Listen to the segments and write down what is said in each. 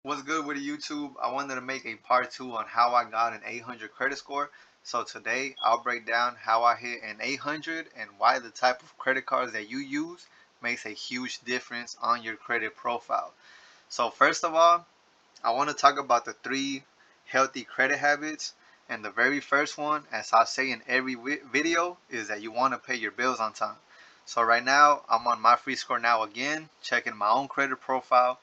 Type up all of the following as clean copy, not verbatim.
What's good with YouTube? I wanted to make a part 2 on how I got an 800 credit score. So today I'll break down how I hit an 800 and why the type of credit cards that you use makes a huge difference on your credit profile. So first of all, I want to talk about the 3 healthy credit habits. And the very first one, as I say in every video, is that you want to pay your bills on time. So right now I'm on my free score now again, checking my own credit profile.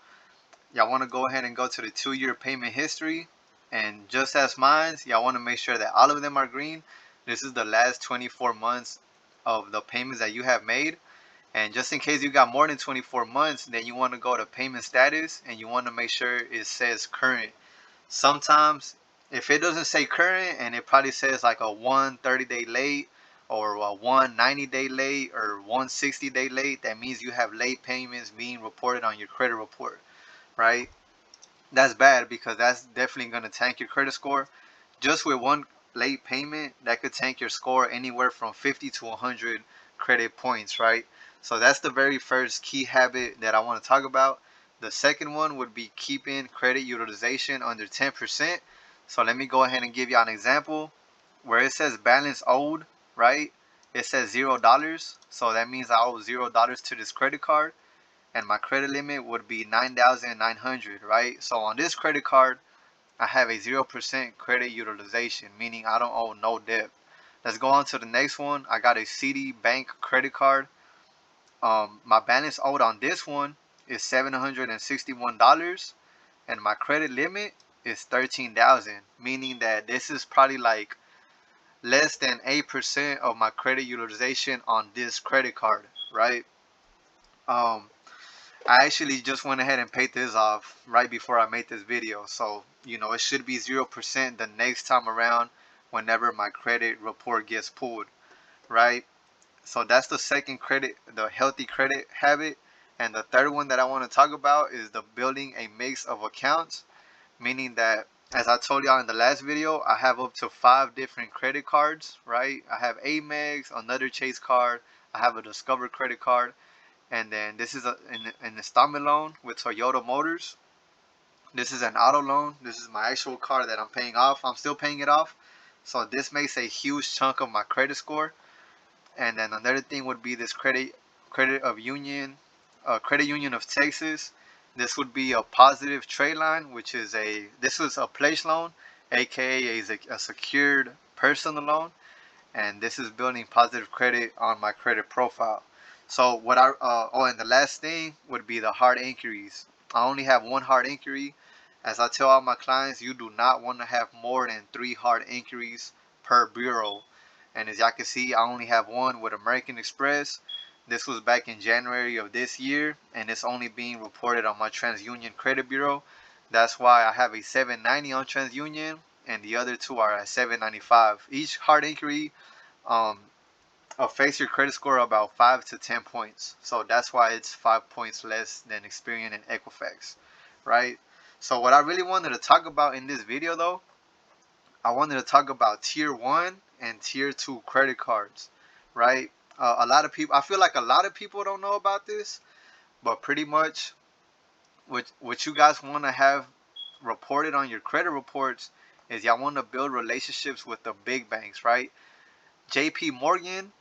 Y'all want to go ahead and go to the 2-year payment history, and just as mine, y'all want to make sure that all of them are green. This is the last 24 months of the payments that you have made. And just in case you got more than 24 months, then you want to go to payment status and you want to make sure it says current. Sometimes if it doesn't say current and it probably says like a 130-day late or a 190-day late or 160-day late, that means you have late payments being reported on your credit report, right? That's bad because that's definitely going to tank your credit score. Just with one late payment, that could tank your score anywhere from 50 to 100 credit points, right? So that's the very first key habit that I want to talk about. The second one would be keeping credit utilization under 10%. So let me go ahead and give you an example. Where it says balance owed, right? It says $0. So that means I owe $0 to this credit card, and my credit limit would be 9,900, right? So on this credit card, I have a 0% credit utilization, meaning I don't owe no debt. Let's go on to the next one. I got a CD Bank credit card. My balance owed on this one is $761, and my credit limit is 13,000, meaning that this is probably like less than 8% of my credit utilization on this credit card, right? Um, I actually just went ahead and paid this off right before I made this video. So, it should be 0% the next time around whenever my credit report gets pulled, right? So that's the second credit, the healthy credit habit. And the third one that I want to talk about is the building a mix of accounts, meaning that, as I told y'all in the last video, I have up to 5 different credit cards, right? I have Amex, another Chase card, I have a Discover credit card, and then this is an installment loan with Toyota Motors. This is an auto loan. This is my actual car that I'm paying off. I'm still paying it off. So this makes a huge chunk of my credit score. And then another thing would be this credit union of Texas. This would be a positive trade line, which is this was a pledge loan, aka a secured personal loan, and this is building positive credit on my credit profile. So and the last thing would be the hard inquiries. I only have one hard inquiry. As I tell all my clients, you do not want to have more than 3 hard inquiries per bureau. And as y'all can see, I only have one with American Express. This was back in January of this year, and it's only being reported on my TransUnion credit bureau. That's why I have a 790 on TransUnion, and the other two are at 795. Each hard inquiry um, affects your credit score about 5 to 10 points. So that's why it's 5 points less than Experian and Equifax, right? So what I really wanted to talk about in this video though, I wanted to talk about tier 1 and tier 2 credit cards, right? A lot of people, I feel like a lot of people don't know about this, but pretty much what you guys want to have reported on your credit reports is y'all want to build relationships with the big banks, right? JP Morgan,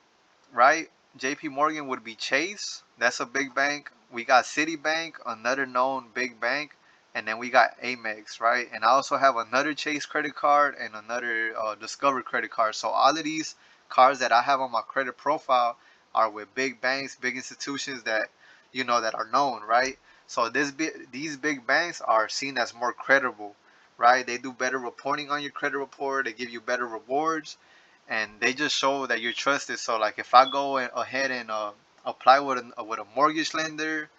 right? JP Morgan would be Chase. That's a big bank. We got Citibank, another known big bank. And then we got Amex, right? And I also have another Chase credit card and another Discover credit card. So all of these cards that I have on my credit profile are with big banks, big institutions that that are known, right? So these big banks are seen as more credible, right? They do better reporting on your credit report. They give you better rewards, and they just show that you're trusted. So like if I go ahead and apply with a mortgage lender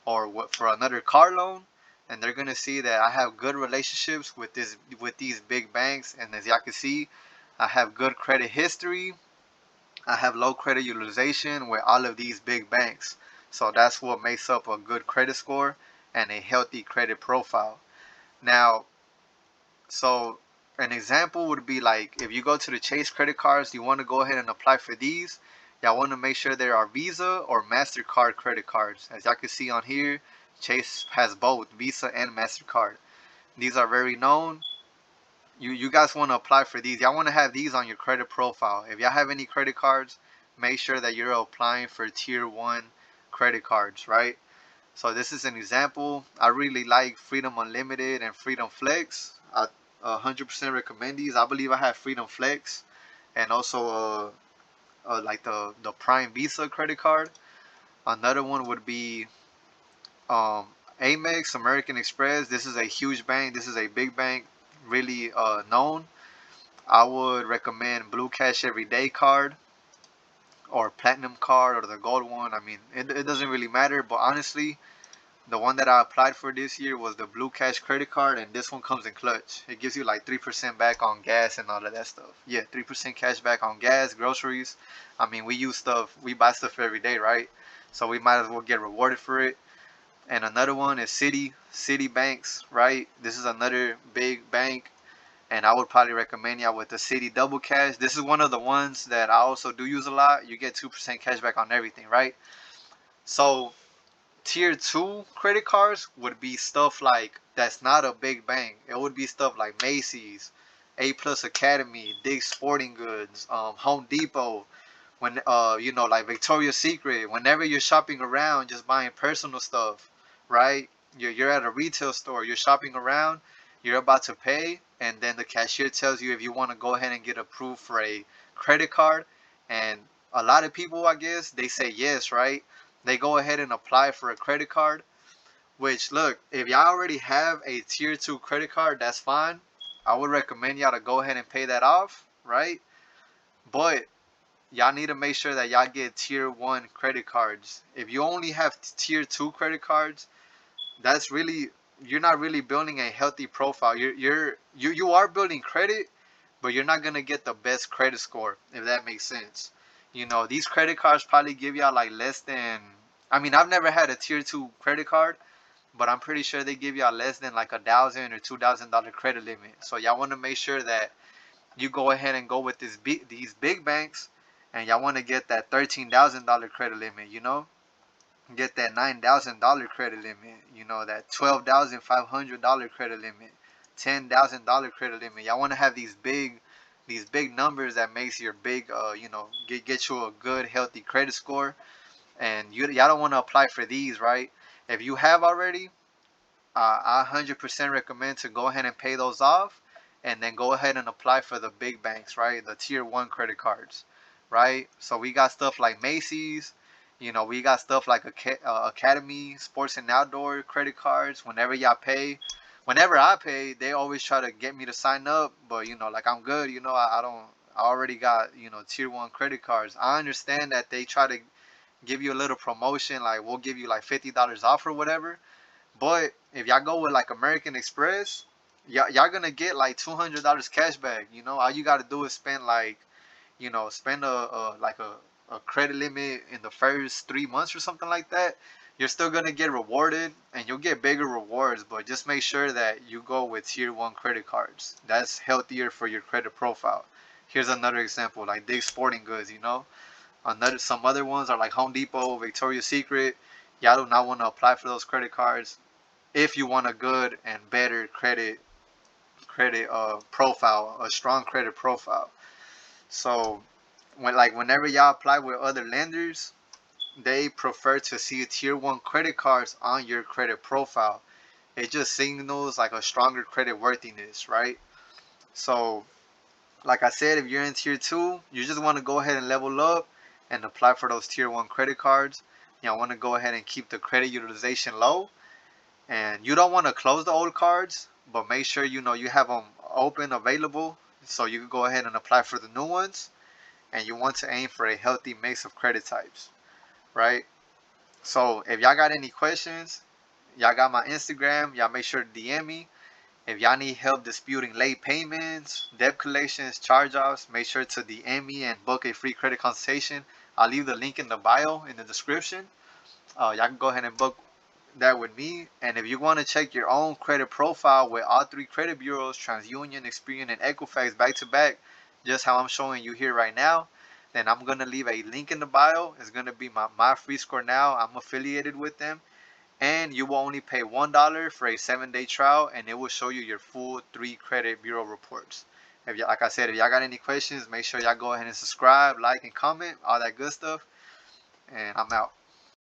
or for another car loan, and they're gonna see that I have good relationships with these big banks, and as y'all can see, I have good credit history. I have low credit utilization with all of these big banks. So that's what makes up a good credit score and a healthy credit profile. Now, so an example would be like if you go to the Chase credit cards, you want to go ahead and apply for these. Y'all want to make sure there are Visa or MasterCard credit cards. As y'all can see on here, Chase has both Visa and MasterCard. These are very known. You guys want to apply for these. Y'all want to have these on your credit profile. If y'all have any credit cards, make sure that you're applying for tier 1 credit cards, right? So this is an example. I really like Freedom Unlimited and Freedom Flex. I 100% recommend these. I believe I have Freedom Flex and also like the Prime Visa credit card. Another one would be um, Amex, American Express. This is a huge bank. This is a big bank, really known. I would recommend Blue Cash Everyday card or Platinum card or the gold one. I mean, it doesn't really matter, but honestly, the one that I applied for this year was the Blue Cash credit card, and this one comes in clutch. It gives you like 3% back on gas and all of that stuff. Yeah, 3% cash back on gas, groceries. I mean, we buy stuff every day, right? So we might as well get rewarded for it. And another one is City Banks, right? This is another big bank, and I would probably recommend y'all with the City Double Cash. This is one of the ones that I also do use a lot. You get 2% cash back on everything, right? So tier 2 credit cards would be stuff like that's not a big bank. It would be stuff like Macy's, A Plus Academy, Dick's Sporting Goods, Home Depot, when like Victoria's Secret. Whenever you're shopping around just buying personal stuff, right? You're at a retail store, you're shopping around, you're about to pay, and then the cashier tells you if you want to go ahead and get approved for a credit card. And a lot of people, I guess, they say yes, right? They go ahead and apply for a credit card. Which, look, if y'all already have a tier 2 credit card, that's fine. I would recommend y'all to go ahead and pay that off, right? But y'all need to make sure that y'all get tier 1 credit cards. If you only have tier 2 credit cards, that's really, you're not really building a healthy profile. You are building credit, but you're not going to get the best credit score, if that makes sense. These credit cards probably give y'all like less than, I mean, I've never had a tier 2 credit card, but I'm pretty sure they give y'all less than like $1,000 or $2,000 credit limit. So y'all want to make sure that you go ahead and go with these big banks, and y'all want to get that $13,000 credit limit. Get that $9,000 credit limit. That $12,500 credit limit, $10,000 credit limit. Y'all want to have these big numbers that makes your big get you a good healthy credit score. And y'all don't want to apply for these, right? If you have already, I 100% recommend to go ahead and pay those off, and then go ahead and apply for the big banks, right? The tier 1 credit cards, right? So we got stuff like Macy's, we got stuff like Academy Sports and Outdoor credit cards. Whenever I pay, they always try to get me to sign up, but like I'm good, I don't, I already got, tier 1 credit cards. I understand that they try to give you a little promotion, like we'll give you like $50 off or whatever. But if y'all go with like American Express, y'all gonna get like $200 cash back. All you gotta do is spend like, spend a credit limit in the first 3 months or something like that. You're still gonna get rewarded, and you'll get bigger rewards. But just make sure that you go with tier 1 credit cards. That's healthier for your credit profile. Here's another example, like Dick's Sporting Goods. Some other ones are like Home Depot, Victoria's Secret. Y'all do not want to apply for those credit cards if you want a good and better credit profile, a strong credit profile. So whenever y'all apply with other lenders, they prefer to see tier 1 credit cards on your credit profile. It just signals like a stronger credit worthiness, right? So like I said, if you're in tier 2, you just want to go ahead and level up and apply for those tier 1 credit cards. Want to go ahead and keep the credit utilization low, and you don't want to close the old cards, but make sure you have them open, available, so you can go ahead and apply for the new ones. And you want to aim for a healthy mix of credit types, right? So if y'all got any questions, y'all got my Instagram. Y'all make sure to DM me. If y'all need help disputing late payments, debt collections, charge-offs, make sure to DM me and book a free credit consultation. I'll leave the link in the bio in the description. Y'all can go ahead and book that with me. And if you want to check your own credit profile with all 3 credit bureaus, TransUnion, Experian, and Equifax back to back, just how I'm showing you here right now, then I'm going to leave a link in the bio. It's going to be my free score now. I'm affiliated with them. and you will only pay $1 for a 7-day trial, and it will show you your full 3 credit bureau reports. If y'all, like I said, if y'all got any questions, make sure y'all go ahead and subscribe, like, and comment, all that good stuff. And I'm out.